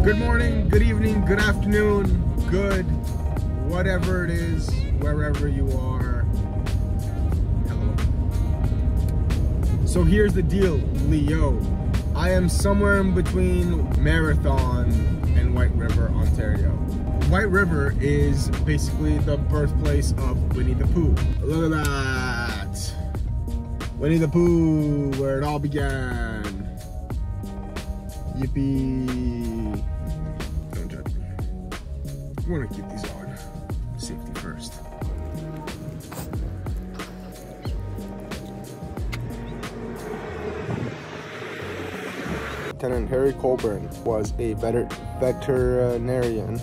Good morning, good evening, good afternoon, good whatever it is, wherever you are. Hello. So here's the deal, Leo. I am somewhere in between Marathon and White River, Ontario. White River is basically the birthplace of Winnie the Pooh. Look at that! Winnie the Pooh, where it all began. Yippee! Don't judge me. I want to keep these on. Safety first. Lieutenant Harry Colburn was a veterinarian,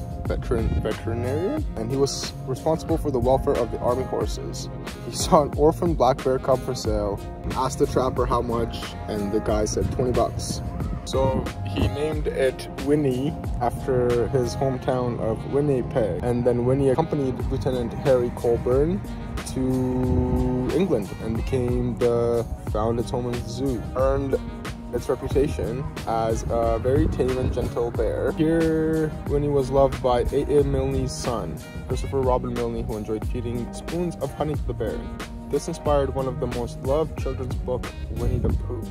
and he was responsible for the welfare of the army horses. He saw an orphan black bear cub for sale, asked the trapper how much, and the guy said 20 bucks. So he named it Winnie after his hometown of Winnipeg, and then Winnie accompanied Lieutenant Harry Colburn to England and found its home in the zoo. Earned its reputation as a very tame and gentle bear. Here, Winnie was loved by A.A. Milne's son, Christopher Robin Milne, who enjoyed feeding spoons of honey to the bear. This inspired one of the most loved children's book, Winnie the Pooh.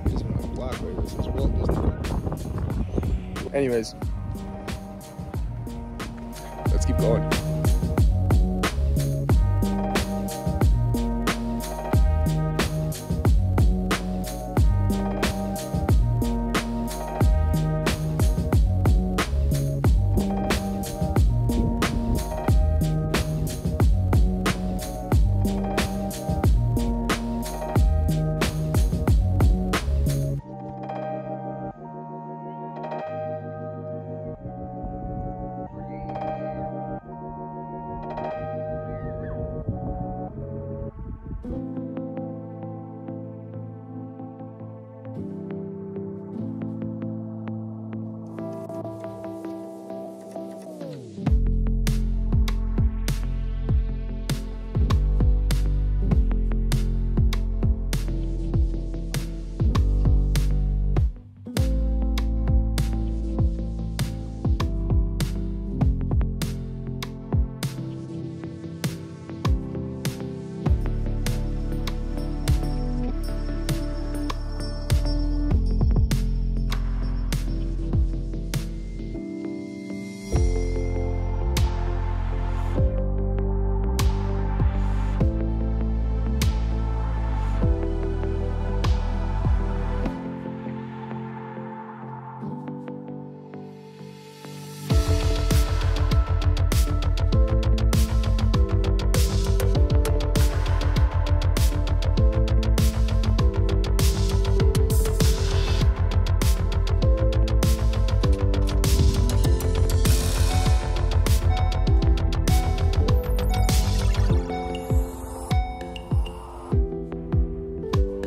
These are not black, right? This is Walt Disney. Anyways, let's keep going.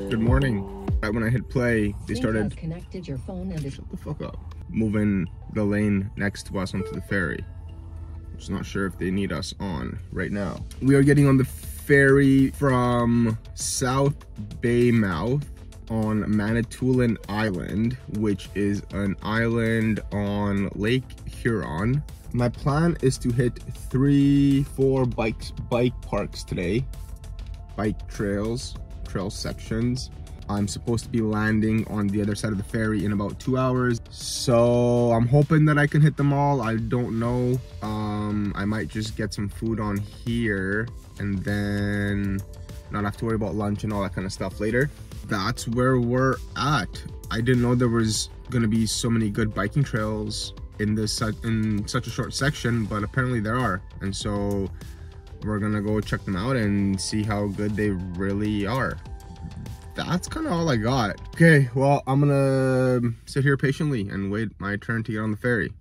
Good morning. Right when I hit play, they started connected your phone and shut the fuck up. Moving the lane next to us onto the ferry. I'm just not sure if they need us on right now. We are getting on the ferry from South Baymouth on Manitoulin Island, which is an island on Lake Huron. My plan is to hit 3-4 bike parks today. Bike trail sections. I'm supposed to be landing on the other side of the ferry in about 2 hours, so I'm hoping that I can hit them all. I don't know. I might just get some food on here and then not have to worry about lunch and all that kind of stuff later. That's where we're at. I didn't know there was gonna be so many good biking trails in such a short section, but apparently there are, and so we're gonna go check them out and see how good they really are. That's kind of all I got. Okay, well, I'm gonna sit here patiently and wait my turn to get on the ferry.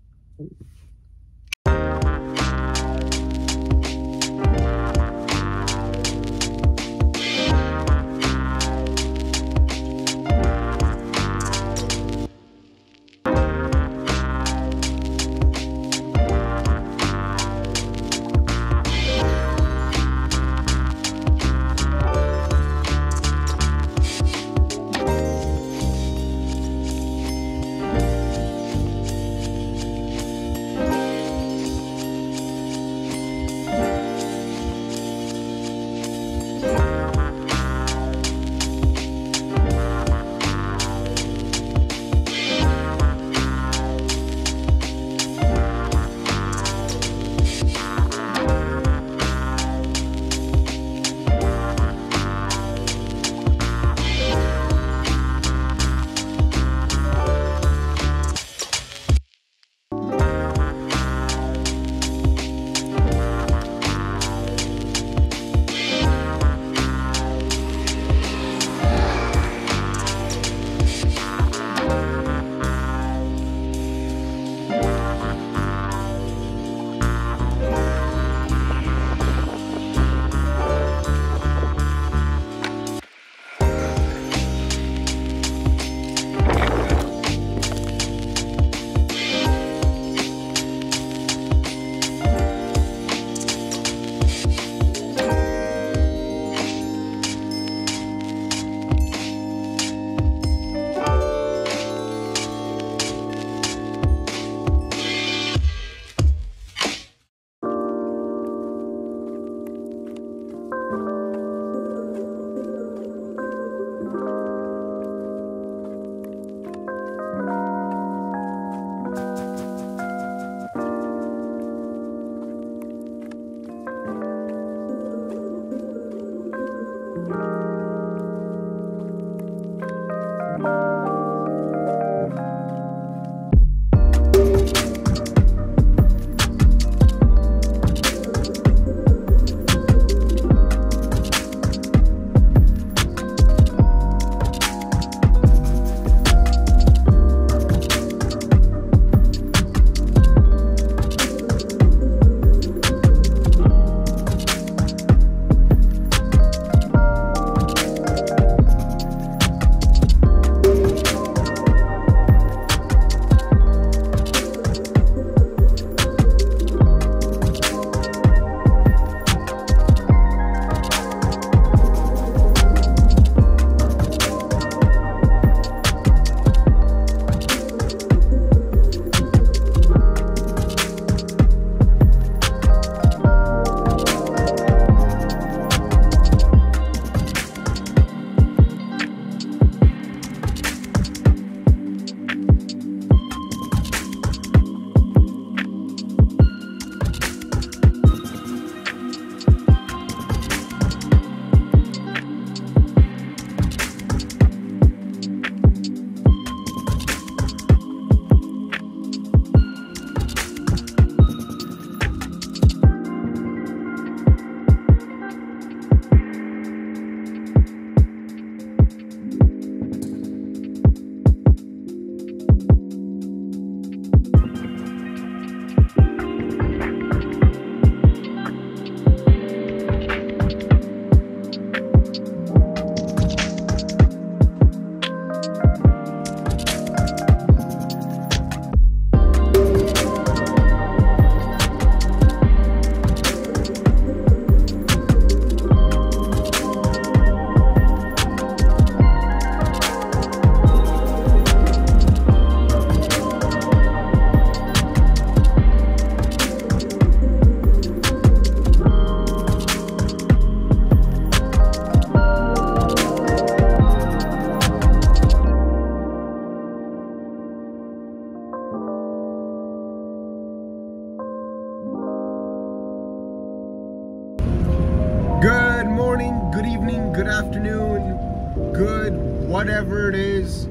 afternoon, good, whatever it is,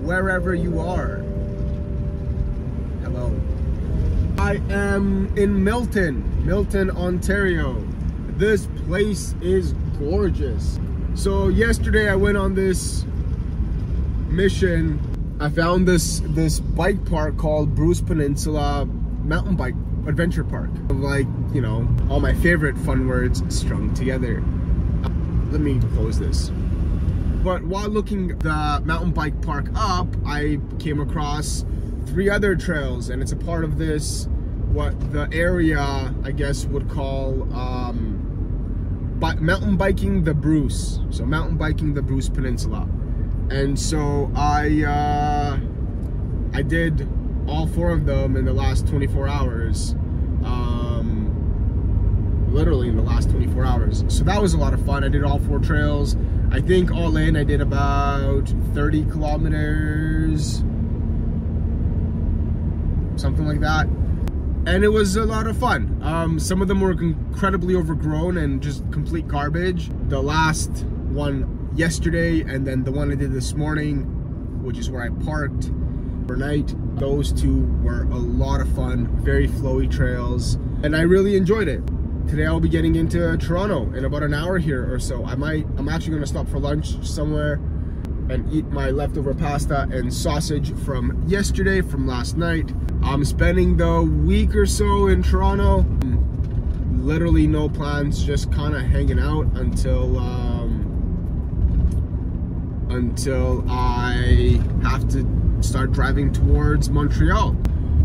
wherever you are. Hello. I am in Milton, Ontario. This place is gorgeous. So yesterday I went on this mission. I found this bike park called Bruce Peninsula Mountain Bike Adventure Park. Like, you know, all my favorite fun words strung together. Let me close this. But while looking the mountain bike park up, I came across 3 other trails, and it's a part of this, what the area, I guess, would call mountain biking the Bruce. So mountain biking the Bruce Peninsula. And so I did all 4 of them in the last 24 hours. Literally in the last 24 hours. So that was a lot of fun. I did all 4 trails. I think all in I did about 30 kilometers, something like that. And it was a lot of fun. Some of them were incredibly overgrown and just complete garbage. The last one yesterday, and then the one I did this morning, which is where I parked overnight, those 2 were a lot of fun, very flowy trails, and I really enjoyed it. Today I'll be getting into Toronto in about an hour here or so. I'm actually gonna stop for lunch somewhere and eat my leftover pasta and sausage from yesterday, from last night. I'm spending the week or so in Toronto. Literally no plans, just kind of hanging out until I have to start driving towards Montreal.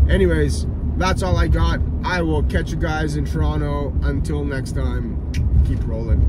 Anyways, that's all I got. I will catch you guys in Toronto. Until next time, keep rolling.